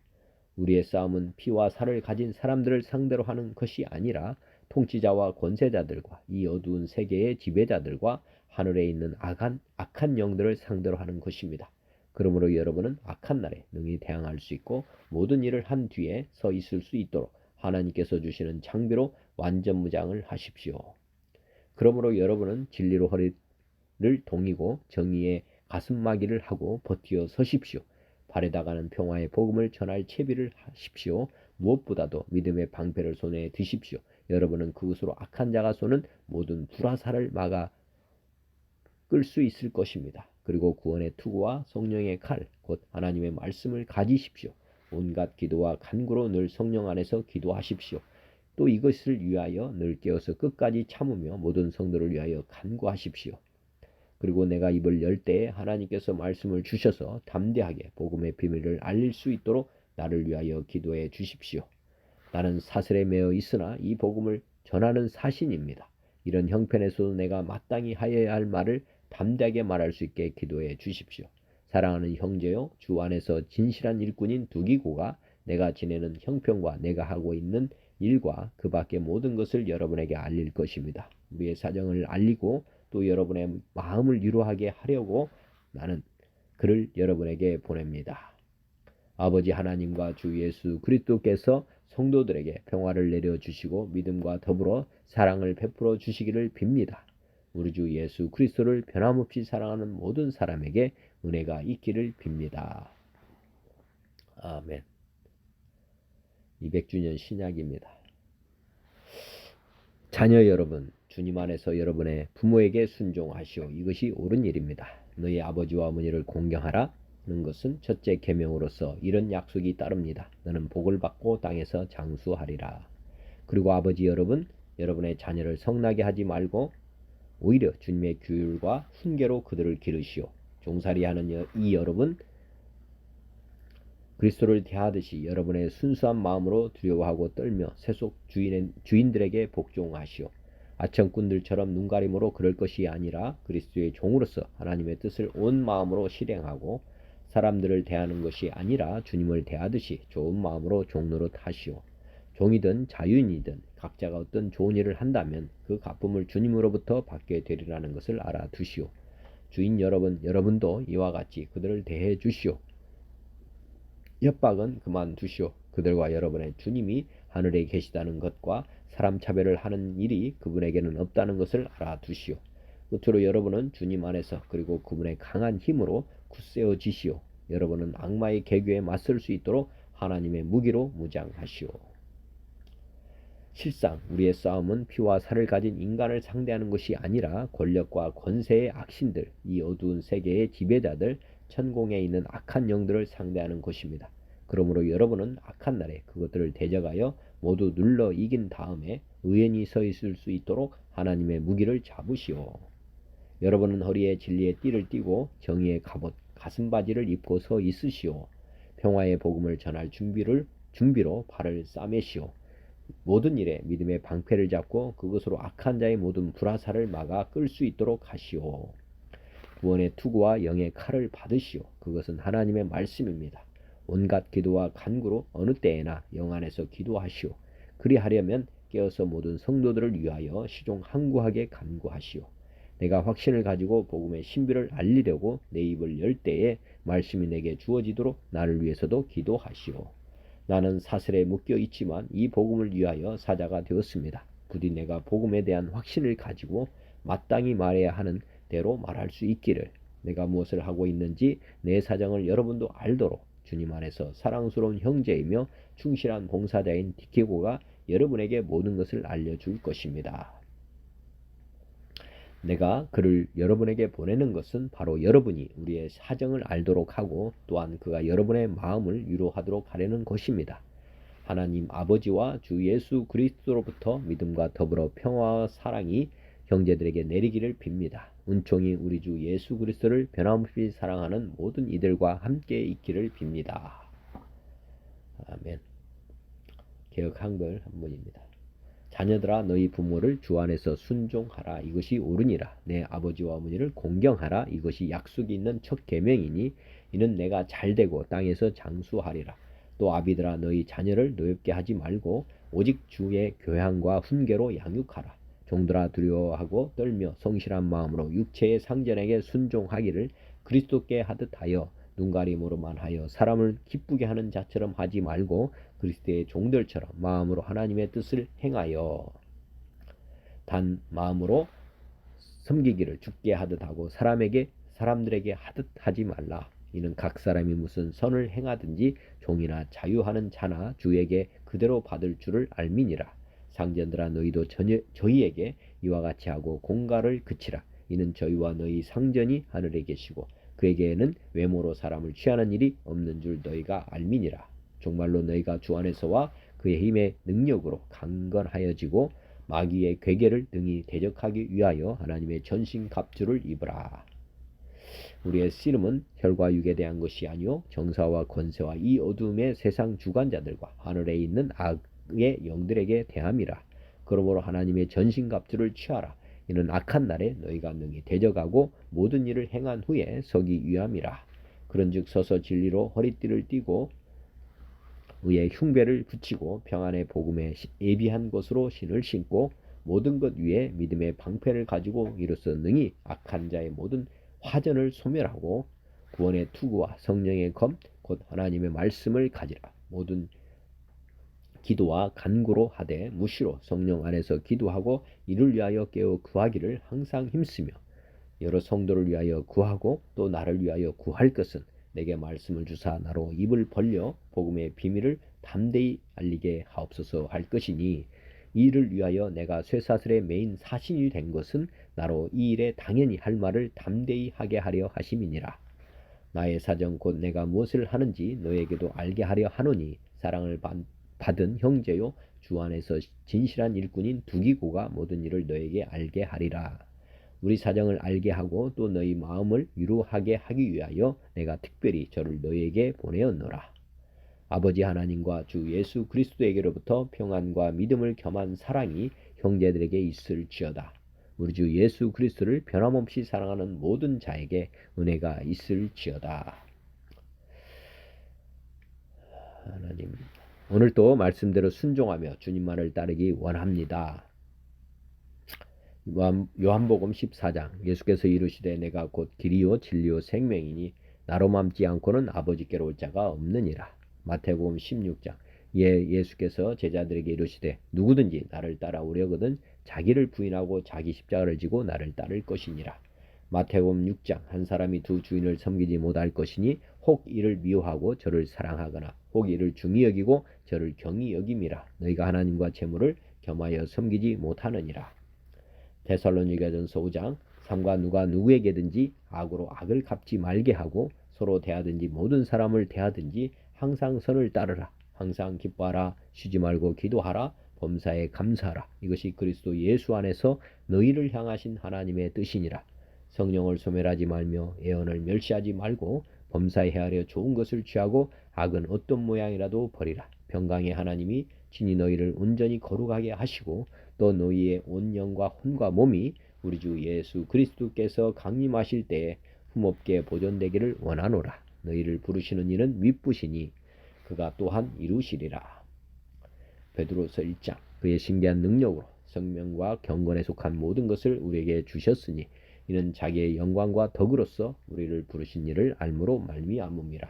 우리의 싸움은 피와 살을 가진 사람들을 상대로 하는 것이 아니라 통치자와 권세자들과 이 어두운 세계의 지배자들과 하늘에 있는 악한 영들을 상대로 하는 것입니다. 그러므로 여러분은 악한 날에 능히 대항할 수 있고 모든 일을 한 뒤에 서 있을 수 있도록 하나님께서 주시는 장비로 완전 무장을 하십시오. 그러므로 여러분은 진리로 허리를 동이고 정의의 가슴막이를 하고 버티어 서십시오. 발에다가는 평화의 복음을 전할 채비를 하십시오. 무엇보다도 믿음의 방패를 손에 드십시오. 여러분은 그것으로 악한 자가 쏘는 모든 불화살을 막아 끌 수 있을 것입니다. 그리고 구원의 투구와 성령의 칼, 곧 하나님의 말씀을 가지십시오. 온갖 기도와 간구로 늘 성령 안에서 기도하십시오. 또 이것을 위하여 늘 깨어서 끝까지 참으며 모든 성도를 위하여 간구하십시오. 그리고 내가 입을 열 때에 하나님께서 말씀을 주셔서 담대하게 복음의 비밀을 알릴 수 있도록 나를 위하여 기도해 주십시오. 나는 사슬에 매어 있으나 이 복음을 전하는 사신입니다. 이런 형편에서도 내가 마땅히 하여야 할 말을 담대하게 말할 수 있게 기도해 주십시오. 사랑하는 형제요, 주 안에서 진실한 일꾼인 두기고가 내가 지내는 형편과 내가 하고 있는 일과 그 밖의 모든 것을 여러분에게 알릴 것입니다. 우리의 사정을 알리고 또 여러분의 마음을 위로하게 하려고 나는 그를 여러분에게 보냅니다. 아버지 하나님과 주 예수 그리스도께서 성도들에게 평화를 내려주시고 믿음과 더불어 사랑을 베풀어 주시기를 빕니다. 우리 주 예수 그리스도를 변함없이 사랑하는 모든 사람에게 은혜가 있기를 빕니다. 아멘. 200주년 신약입니다. 자녀 여러분, 주님 안에서 여러분의 부모에게 순종하시오. 이것이 옳은 일입니다. 너희 아버지와 어머니를 공경하라 는 것은 첫째 계명으로서 이런 약속이 따릅니다. 너는 복을 받고 땅에서 장수하리라. 그리고 아버지 여러분, 여러분의 자녀를 성나게 하지 말고 오히려 주님의 규율과 훈계로 그들을 기르시오. 종살이하는 이 여러분, 그리스도를 대하듯이 여러분의 순수한 마음으로 두려워하고 떨며 세속 주인들에게 복종하시오. 아청꾼들처럼 눈가림으로 그럴 것이 아니라 그리스도의 종으로서 하나님의 뜻을 온 마음으로 실행하고 사람들을 대하는 것이 아니라 주님을 대하듯이 좋은 마음으로 종노릇 하시오. 종이든 자유인이든 각자가 어떤 좋은 일을 한다면 그 갚음을 주님으로부터 받게 되리라는 것을 알아두시오. 주인 여러분도 이와 같이 그들을 대해 주시오. 협박은 그만두시오. 그들과 여러분의 주님이 하늘에 계시다는 것과 사람 차별을 하는 일이 그분에게는 없다는 것을 알아두시오. 끝으로 여러분은 주님 안에서 그리고 그분의 강한 힘으로 굳세어지시오. 여러분은 악마의 계교에 맞설 수 있도록 하나님의 무기로 무장하시오. 실상 우리의 싸움은 피와 살을 가진 인간을 상대하는 것이 아니라 권력과 권세의 악신들, 이 어두운 세계의 지배자들, 천공에 있는 악한 영들을 상대하는 것입니다. 그러므로 여러분은 악한 날에 그것들을 대적하여 모두 눌러 이긴 다음에 의연히 서 있을 수 있도록 하나님의 무기를 잡으시오. 여러분은 허리에 진리의 띠를 띠고 정의의 갑옷, 가슴바지를 입고 서 있으시오. 평화의 복음을 전할 준비로 발을 싸매시오. 모든 일에 믿음의 방패를 잡고 그것으로 악한 자의 모든 불화살을 막아 끌 수 있도록 하시오. 구원의 투구와 영의 칼을 받으시오. 그것은 하나님의 말씀입니다. 온갖 기도와 간구로 어느 때에나 영 안에서 기도하시오. 그리하려면 깨어서 모든 성도들을 위하여 시종한구하게 간구하시오. 내가 확신을 가지고 복음의 신비를 알리려고 내 입을 열 때에 말씀이 내게 주어지도록 나를 위해서도 기도하시오. 나는 사슬에 묶여 있지만 이 복음을 위하여 사자가 되었습니다. 부디 내가 복음에 대한 확신을 가지고 마땅히 말해야 하는 대로 말할 수 있기를, 내가 무엇을 하고 있는지 내 사정을 여러분도 알도록 주님 안에서 사랑스러운 형제이며 충실한 봉사자인 디키고가 여러분에게 모든 것을 알려줄 것입니다. 내가 그를 여러분에게 보내는 것은 바로 여러분이 우리의 사정을 알도록 하고 또한 그가 여러분의 마음을 위로하도록 하려는 것입니다. 하나님 아버지와 주 예수 그리스도로부터 믿음과 더불어 평화와 사랑이 형제들에게 내리기를 빕니다. 은총이 우리 주 예수 그리스도를 변함없이 사랑하는 모든 이들과 함께 있기를 빕니다. 아멘. 개역 한글 한문입니다. 자녀들아 너희 부모를 주 안에서 순종하라. 이것이 옳으니라. 내 아버지와 어머니를 공경하라. 이것이 약속이 있는 첫 계명이니 이는 내가 잘되고 땅에서 장수하리라. 또 아비들아 너희 자녀를 노엽게 하지 말고 오직 주의 교양과 훈계로 양육하라. 종들아 두려워하고 떨며 성실한 마음으로 육체의 상전에게 순종하기를 그리스도께 하듯 하여 눈가림으로만 하여 사람을 기쁘게 하는 자처럼 하지 말고 그리스도의 종들처럼 마음으로 하나님의 뜻을 행하여 단 마음으로 섬기기를 주께 하듯 하고 사람들에게 하듯 하지 말라. 이는 각 사람이 무슨 선을 행하든지 종이나 자유하는 자나 주에게 그대로 받을 줄을 알미니라. 상전들아 너희도 저희에게 이와 같이 하고 공갈을 그치라. 이는 저희와 너희 상전이 하늘에 계시고 그에게는 외모로 사람을 취하는 일이 없는 줄 너희가 알미니라. 정말로 너희가 주 안에서와 그의 힘의 능력으로 강건하여지고 마귀의 괴계를 능히 대적하기 위하여 하나님의 전신 갑주를 입으라. 우리의 씨름은 혈과 육에 대한 것이 아니요 정사와 권세와 이 어둠의 세상 주관자들과 하늘에 있는 악의 영들에게 대함이라. 그러므로 하나님의 전신 갑주를 취하라. 이는 악한 날에 너희가 능히 대적하고 모든 일을 행한 후에 서기 위함이라. 그런즉 서서 진리로 허리띠를 띠고 의의 흉배를 붙이고 평안의 복음에 예비한 것으로 신을 신고 모든 것 위에 믿음의 방패를 가지고 이로써 능히 악한 자의 모든 화전을 소멸하고 구원의 투구와 성령의 검 곧 하나님의 말씀을 가지라. 모든 기도와 간구로 하되 무시로 성령 안에서 기도하고 이를 위하여 깨어 구하기를 항상 힘쓰며 여러 성도를 위하여 구하고 또 나를 위하여 구할 것은 내게 말씀을 주사 나로 입을 벌려 복음의 비밀을 담대히 알리게 하옵소서 할 것이니 이 일을 위하여 내가 쇠사슬에 매인 사신이 된 것은 나로 이 일에 당연히 할 말을 담대히 하게 하려 하심이니라. 나의 사정 곧 내가 무엇을 하는지 너에게도 알게 하려 하노니 사랑을 받은 형제요 주 안에서 진실한 일꾼인 두기고가 모든 일을 너에게 알게 하리라. 우리 사정을 알게 하고 또 너희 마음을 위로하게 하기 위하여 내가 특별히 저를 너희에게 보내었노라. 아버지 하나님과 주 예수 그리스도에게로부터 평안과 믿음을 겸한 사랑이 형제들에게 있을지어다. 우리 주 예수 그리스도를 변함없이 사랑하는 모든 자에게 은혜가 있을지어다. 하나님, 오늘도 말씀대로 순종하며 주님만을 따르기 원합니다. 요한복음 14장 예수께서 이르시되 내가 곧 길이요 진리요 생명이니 나로 맘지 않고는 아버지께로 올 자가 없느니라. 마태복음 16장 예수께서 제자들에게 이르시되 누구든지 나를 따라오려거든 자기를 부인하고 자기 십자가를 지고 나를 따를 것이니라. 마태복음 6장 한 사람이 두 주인을 섬기지 못할 것이니 혹 이를 미워하고 저를 사랑하거나 혹 이를 중히 여기고 저를 경히 여김이라. 너희가 하나님과 재물을 겸하여 섬기지 못하느니라. 데살로니가전서 5장 삼가 누가 누구에게든지 악으로 악을 갚지 말게 하고 서로 대하든지 모든 사람을 대하든지 항상 선을 따르라. 항상 기뻐하라. 쉬지 말고 기도하라. 범사에 감사하라. 이것이 그리스도 예수 안에서 너희를 향하신 하나님의 뜻이니라. 성령을 소멸하지 말며 예언을 멸시하지 말고 범사에 헤아려 좋은 것을 취하고 악은 어떤 모양이라도 버리라. 평강의 하나님이 친히 너희를 온전히 거룩하게 하시고 또 너희의 온 영과 혼과 몸이 우리 주 예수 그리스도께서 강림하실 때에 흠없게 보존되기를 원하노라. 너희를 부르시는 이는 윗부시니 그가 또한 이루시리라. 베드로서 1장 그의 신기한 능력으로 생명과 경건에 속한 모든 것을 우리에게 주셨으니 이는 자기의 영광과 덕으로서 우리를 부르신 이를 알므로 말미암음이라.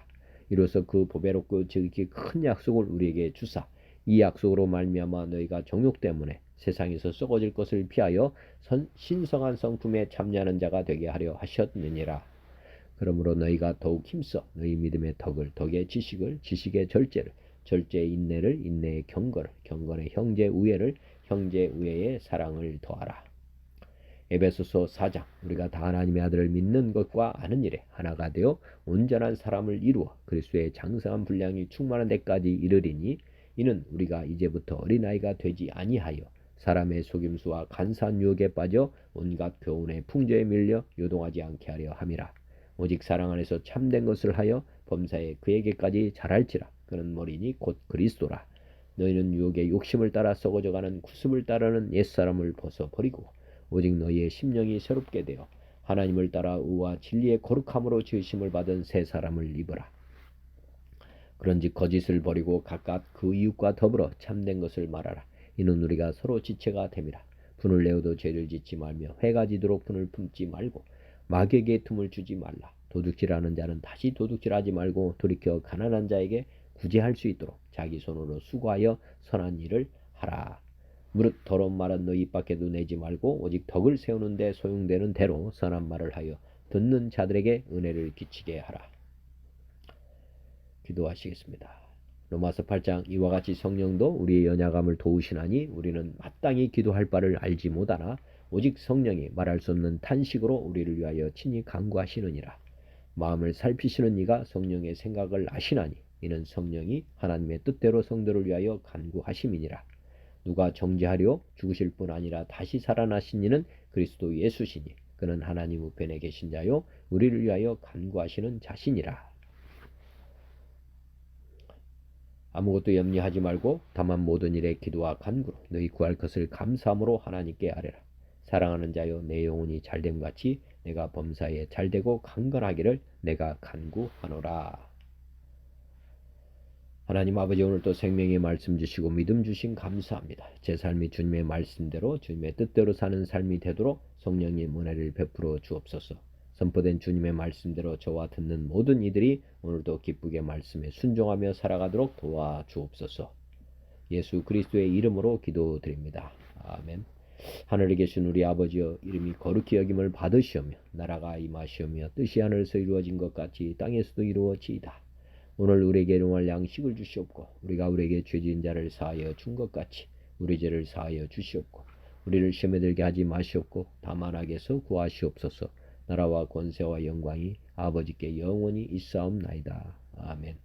이로써 그 보배롭고 지극히 큰 약속을 우리에게 주사 이 약속으로 말미암아 너희가 정욕 때문에 세상에서 썩어질 것을 피하여 신성한 성품에 참여하는 자가 되게 하려 하셨느니라. 그러므로 너희가 더욱 힘써 너희 믿음의 덕을 덕의 지식을 지식의 절제를 절제의 인내를 인내의 경건을 경건의 형제 우애를 형제 우애의 사랑을 더하라. 에베소서 4장 우리가 다 하나님의 아들을 믿는 것과 아는 일에 하나가 되어 온전한 사람을 이루어 그리스도의 장성한 분량이 충만한 데까지 이르리니 이는 우리가 이제부터 어린아이가 되지 아니하여 사람의 속임수와 간사한 유혹에 빠져 온갖 교훈의 풍조에 밀려 요동하지 않게 하려 함이라. 오직 사랑 안에서 참된 것을 하여 범사에 그에게까지 자랄지라. 그는 머리니 곧 그리스도라. 너희는 유혹의 욕심을 따라 썩어져가는 구습을 따르는 옛사람을 벗어버리고 오직 너희의 심령이 새롭게 되어 하나님을 따라 의와 진리의 거룩함으로 지으심을 받은 새 사람을 입어라. 그런즉 거짓을 버리고 각각 그 이웃과 더불어 참된 것을 말하라. 이는 우리가 서로 지체가 됨이라. 분을 내어도 죄를 짓지 말며 회가 지도록 분을 품지 말고 마귀에게 틈을 주지 말라. 도둑질하는 자는 다시 도둑질하지 말고 돌이켜 가난한 자에게 구제할 수 있도록 자기 손으로 수고하여 선한 일을 하라. 무릇 더러운 말은 너 입 밖에도 내지 말고 오직 덕을 세우는 데 소용되는 대로 선한 말을 하여 듣는 자들에게 은혜를 끼치게 하라. 기도하시겠습니다. 로마서 8장 이와 같이 성령도 우리의 연약함을 도우시나니 우리는 마땅히 기도할 바를 알지 못하나 오직 성령이 말할 수 없는 탄식으로 우리를 위하여 친히 간구하시느니라. 마음을 살피시는 이가 성령의 생각을 아시나니 이는 성령이 하나님의 뜻대로 성도를 위하여 간구하심이니라. 누가 정죄하려 죽으실 뿐 아니라 다시 살아나신 이는 그리스도 예수시니 그는 하나님 우편에 계신 자요 우리를 위하여 간구하시는 자시니라. 아무것도 염려하지 말고 다만 모든 일에 기도와 간구로 너희 구할 것을 감사함으로 하나님께 아뢰라. 사랑하는 자여 내 영혼이 잘됨 같이 내가 범사에 잘되고 강건하기를 내가 간구하노라. 하나님 아버지, 오늘 또 생명의 말씀 주시고 믿음 주신 감사합니다. 제 삶이 주님의 말씀대로 주님의 뜻대로 사는 삶이 되도록 성령님 은혜를 베풀어 주옵소서. 선포된 주님의 말씀대로 저와 듣는 모든 이들이 오늘도 기쁘게 말씀에 순종하며 살아가도록 도와주옵소서. 예수 그리스도의 이름으로 기도드립니다. 아멘. 하늘에 계신 우리 아버지여, 이름이 거룩히 여김을 받으시오며 나라가 임하시오며 뜻이 하늘에서 이루어진 것 같이 땅에서도 이루어지이다. 오늘 우리에게 일용할 양식을 주시옵고, 우리가 우리에게 죄진 자를 사하여 준 것 같이 우리 죄를 사하여 주시옵고, 우리를 시험에 들게 하지 마시옵고 다만 악에서 구하시옵소서. 나라와 권세와 영광이 아버지께 영원히 있사옵나이다. 아멘.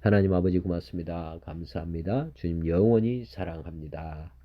하나님 아버지, 고맙습니다. 감사합니다. 주님 영원히 사랑합니다.